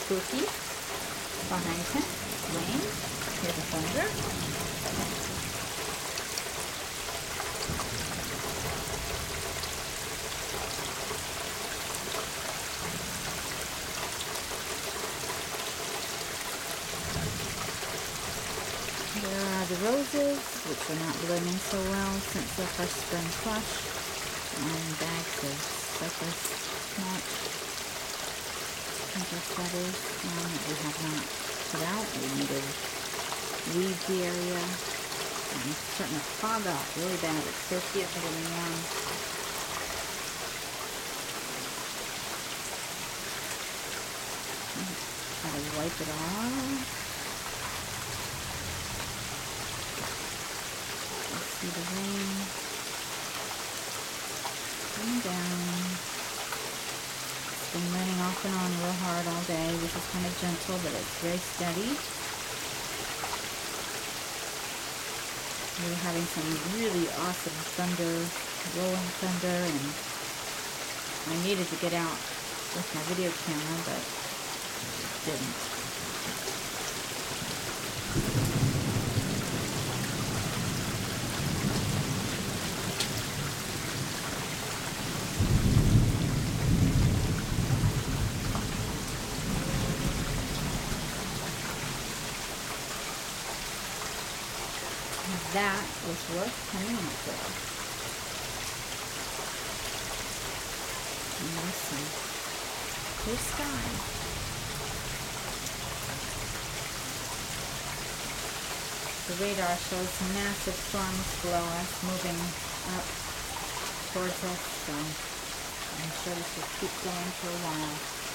spooky. Behind him, rain. Here's the thunder. There are the roses, which are not blooming so well since the first spring flush, and bags of cypress mulch, that is, that we have not put out. We need to weed the area, and it's starting to fog up really bad. It's supposed to get getting warm. Gotta wipe it off. See the rain coming down. It's been raining off and on real hard all day. This is kind of gentle, but it's very steady. We were having some really awesome thunder, rolling thunder, and I needed to get out with my video camera, but didn't. That was worth coming out for. And there's some clear sky. The radar shows massive storms below us moving up towards us, so I'm sure this will keep going for a while.